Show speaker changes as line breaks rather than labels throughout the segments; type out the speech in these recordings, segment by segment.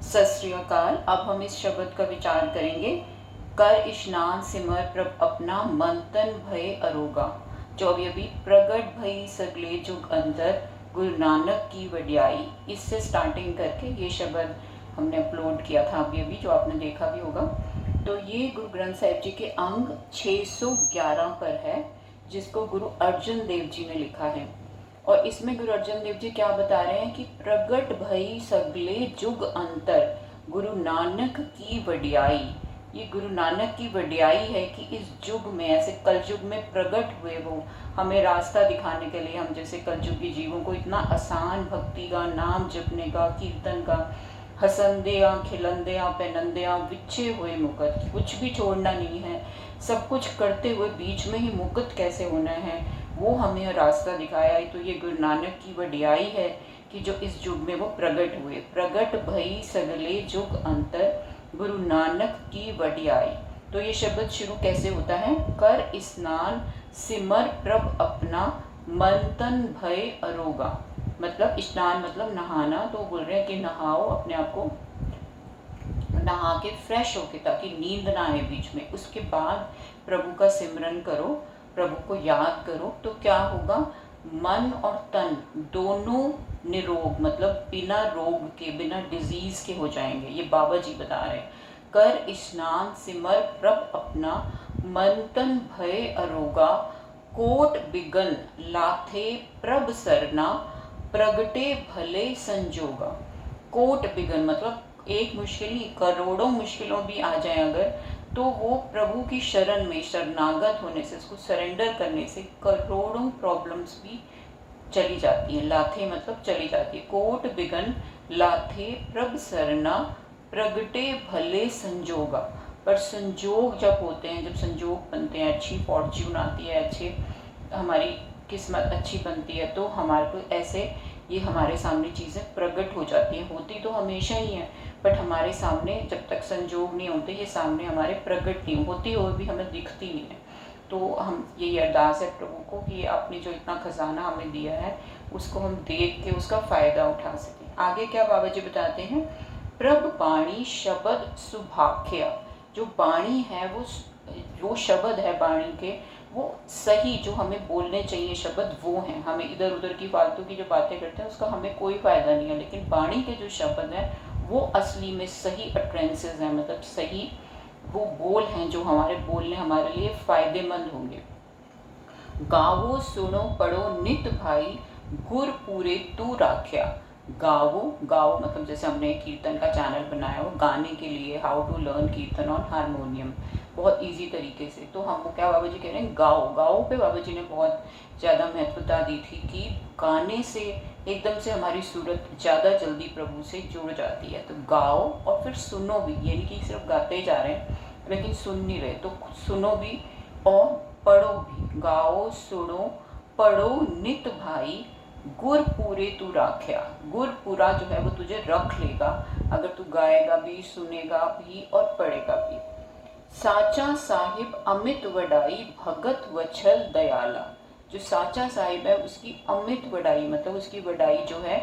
सत श्री अकाल। अब हम इस शब्द का विचार करेंगे। कर स्नान सिमर प्रभ अपना मन तन भय अरोगा। जो अभी प्रगट भई सगले जुग अंतर गुरु नानक की वड्याई, इससे स्टार्टिंग करके ये शब्द हमने अपलोड किया था अभी जो आपने देखा भी होगा। तो ये गुरु ग्रंथ साहिब जी के अंग 611 पर है, जिसको गुरु अर्जन देव जी ने लिखा है। और इसमें गुरु अर्जन देव जी क्या बता रहे हैं कि प्रगट भई सगले जुग अंतर गुरु नानक की वड्याई। ये गुरु नानक की वड्याई है कि इस युग में, ऐसे कलयुग में प्रकट हुए वो हमें रास्ता दिखाने के लिए। हम जैसे कलयुगी जीवों को इतना आसान भक्ति का, नाम जपने का, कीर्तन का, हसंदे खिलंदे पहनंदे विच्छे हुए मुकुट, कुछ भी छोड़ना नहीं है, सब कुछ करते हुए बीच में ही मुकुट कैसे होना है, वो हमें रास्ता दिखाया है। तो ये गुरु नानक की वड्याई है कि जो इस युग में वो प्रकट हुए। प्रगट भई सगले जुग अंतर गुरु नानक की वड्याई। तो ये शब्द शुरू कैसे होता है? कर स्नान सिमर प्रभ अपना मन तन भय अरोगा। मतलब स्नान मतलब नहाना। तो बोल रहे हैं कि नहाओ, अपने आप को नहा के फ्रेश होके, ताकि नींद ना आए बीच में। उसके बाद प्रभु का सिमरन करो, प्रभु को याद करो। तो क्या होगा? मन और तन दोनों निरोग, मतलब बिना रोग के, बिना डिजीज के हो जाएंगे। ये बाबा जी बता रहे हैं। कर स्नान सिमर प्रभ अपना मन तन भय अरोगा। कोट बिगन लाथे प्रभ सरना प्रगटे भले संजोगा। कोट बिगन मतलब एक मुश्किल ही, करोड़ों मुश्किलों भी आ जाए अगर, तो वो प्रभु की शरण में शरणागत होने से, उसको सरेंडर करने से करोड़ों प्रॉब्लम्स भी चली जाती हैं। लाथे मतलब चली जाती है। कोट बिगन लाथे प्रभ सरना प्रगटे भले संजोगा। पर संजोग जब होते हैं, जब संजोग बनते हैं, अच्छी फॉर्च्यून आती है, अच्छे हमारी किस्मत अच्छी बनती है, तो हमारे को ऐसे ये हमारे सामने चीज़ें प्रकट हो जाती हैं। होती तो हमेशा ही है, बट हमारे सामने जब तक संजोग नहीं होते, ये सामने हमारे प्रकट नहीं होती, और भी हमें दिखती नहीं है। तो हम यही अरदास है प्रभु को कि आपने जो इतना खजाना हमें दिया है, उसको हम देख के उसका फ़ायदा उठा सकें। आगे क्या बाबा जी बताते हैं? प्रभ बाणी शब्द सुभाख्या। जो बाणी है, वो शब्द है बाणी के, वो सही जो हमें बोलने चाहिए शब्द वो हैं। हमें इधर उधर की फालतू की जो बातें करते हैं उसका हमें कोई फ़ायदा नहीं है, लेकिन बाणी के जो शब्द हैं वो असली में सही अट्रेंसेस हैं, मतलब सही वो बोल हैं जो हमारे बोलने हमारे लिए फ़ायदेमंद होंगे। गावो सुनो पढ़ो नित भाई गुर पूरे तू राख्या। गावो, गाओ मतलब जैसे हमने कीर्तन का चैनल बनाया हो गाने के लिए, हाउ टू लर्न कीर्तन ऑन हारमोनियम, बहुत इजी तरीके से। तो हम क्या बाबा जी कह रहे हैं? गाओ। गाओ पे बाबा जी ने बहुत ज़्यादा महत्वता दी थी कि गाने से एकदम से हमारी सूरत ज़्यादा जल्दी प्रभु से जुड़ जाती है। तो गाओ और फिर सुनो भी, यानी कि सिर्फ गाते जा रहे हैं लेकिन सुन नहीं रहे, तो सुनो भी और पढ़ो भी। गाओ सुनो पढ़ो नित भाई गुर पूरे तू राख्या। गुर पूरा जो है वो तुझे रख लेगा अगर तू गाएगा भी, सुनेगा भी और पढ़ेगा भी। साचा साहिब अमित वडाई भगत वछल दयाला। जो साचा साहिब है उसकी अमित वडाई, मतलब उसकी वडाई जो है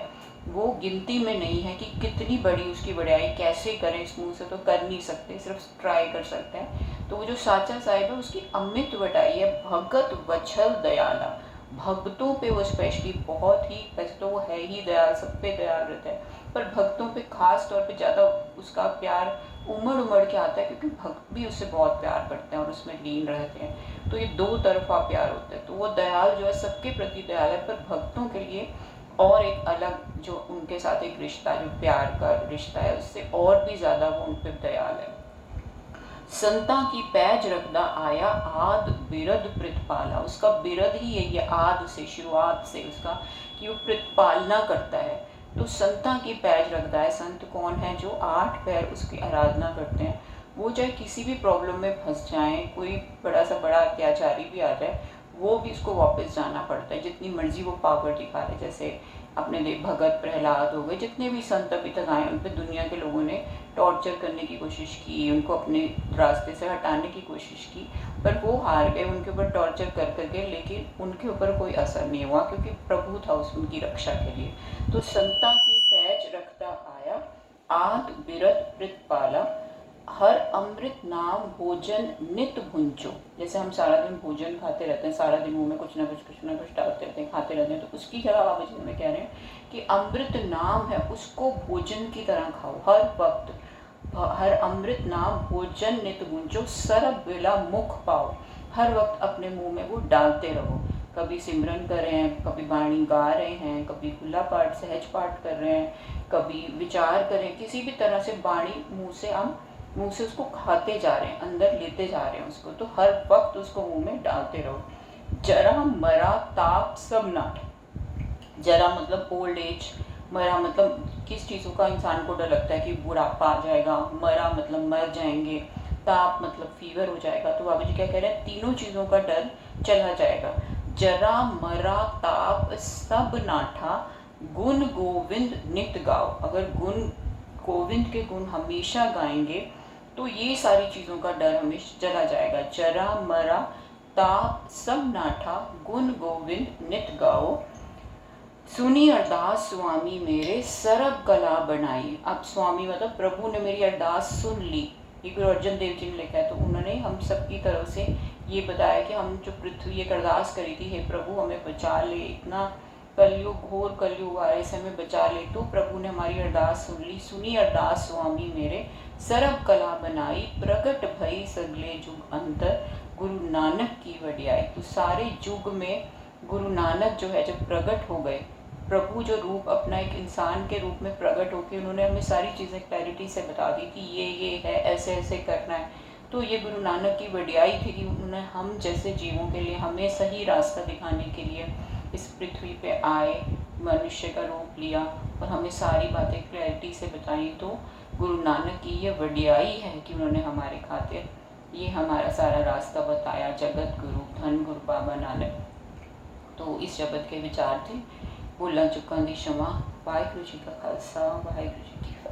वो गिनती में नहीं है कि कितनी बड़ी उसकी वडाई कैसे करें। इस मुँह से तो कर नहीं सकते, सिर्फ ट्राई कर सकते हैं। तो वो जो साचा साहिब है उसकी अमित वडाई है भगत वछल दयाला। भक्तों पे वो स्पेशली बहुत ही, वैसे तो वो है ही दयाल, सब पे दयाल रहता है, पर भक्तों पे खास तौर पे ज़्यादा उसका प्यार उमड़ उमड़ के आता है, क्योंकि भक्त भी उससे बहुत प्यार करते हैं और उसमें लीन रहते हैं। तो ये दो तरफा प्यार होता है। तो वो दयाल जो है सबके प्रति दयाल है, पर भक्तों के लिए और एक अलग जो उनके साथ एक रिश्ता, जो प्यार का रिश्ता है, उससे और भी ज़्यादा वो उन पर दयाल है। संता की पैज रखदा आया आद बिरद प्रतिपाला। उसका बिरद ही यही है, आद से, शुरुआत से उसका, कि वो प्रतिपालना करता है। तो संता की पैज रखदा है। संत कौन है? जो 8 पैर उसकी आराधना करते हैं। वो चाहे किसी भी प्रॉब्लम में फंस जाएं, कोई बड़ा सा बड़ा अत्याचारी भी आ जाए, वो भी उसको वापस जाना पड़ता है, जितनी मर्जी वो पावर दिखा रहे। जैसे अपने देव भगत प्रहलाद हो गए, जितने भी संत अभी तक आए, उन पर दुनिया के लोगों ने टॉर्चर करने की कोशिश की, उनको अपने रास्ते से हटाने की कोशिश की, पर वो हार गए उनके ऊपर टॉर्चर कर करके, लेकिन उनके ऊपर कोई असर नहीं हुआ, क्योंकि प्रभु था उनकी रक्षा के लिए। तो संता की पैज रखता आया आद बिरत प्रितपाला, हर अमृत नाम भोजन नित भुंचो। जैसे हम सारा दिन भोजन खाते रहते हैं, सारा दिन मुंह में कुछ ना कुछ डालते रहते हैं, खाते रहते हैं, तो उसकी जगह बाबा जी हमें कह रहे हैं कि अमृत नाम है उसको भोजन की तरह खाओ हर वक्त। हर अमृत नाम भोजन नित भुंचो, सरब बेला मुख पाओ। हर वक्त अपने मुंह में वो डालते रहो। कभी सिमरन कर रहे हैं, कभी वाणी गा रहे हैं, कभी खुला पाठ सहज पाठ कर रहे हैं, कभी विचार करें, किसी भी तरह से वाणी मुंह से उसको खाते जा रहे हैं, अंदर लेते जा रहे हैं उसको, तो हर वक्त उसको मुंह में डालते रहो। जरा मरा ताप सब नाट। जरा मतलब ओल्ड एज, मरा मतलब किस चीज़ों का इंसान को डर लगता है कि बुढ़ापा आ जाएगा, मरा मतलब मर जाएंगे, ताप मतलब फीवर हो जाएगा। तो बाबा जी क्या कह रहे हैं, तीनों चीज़ों का डर चला जाएगा। जरा मरा ताप सब नाठा, गुण गोविंद नित गाओ। अगर गुण गोविंद के गुण हमेशा गाएंगे तो ये सारी चीज़ों का डर हमें चला जाएगा। जरा मरा ताप सब नाठा, गुण गोविंद नित गाओ। सुनी अरदास स्वामी मेरे, सरब कला बनाई। अब स्वामी मतलब प्रभु ने मेरी अरदास सुन ली। ये गुरु अर्जन देव जी ने लिखा है, तो उन्होंने हम सबकी तरफ से ये बताया कि हम जो पृथ्वी एक अरदास करी थी, हे प्रभु हमें बचा ले, इतना कलयुग घोर कलयुग आ रहा है, इसे हमें बचा ले। तो प्रभु ने हमारी अरदास सुन ली। सुनी अरदास स्वामी मेरे, सरब कला बनाई, प्रकट भई सगले जुग अंतर, गुरु नानक की वडियाई। तो सारे युग में गुरु नानक जो है जब प्रकट हो गए, प्रभु जो रूप अपना एक इंसान के रूप में प्रकट होकर उन्होंने हमें सारी चीज़ें क्लैरिटी से बता दी कि ये है, ऐसे ऐसे करना है। तो ये गुरु नानक की वडियाई थी कि उन्होंने हम जैसे जीवों के लिए, हमें सही रास्ता दिखाने के लिए इस पृथ्वी पे आए, मनुष्य का रूप लिया और हमें सारी बातें क्लैरिटी से बताई। तो गुरु नानक की ये वडियाई है कि उन्होंने हमारे खातिर ये हमारा सारा रास्ता बताया। जगत गुरु धन गुरु बाबा नानक। तो इस शब्द के विचार थे। भुलां चुकां दी क्षमा। वाहिगुरू जी का खालसा, वाहिगुरू जी की फतेह।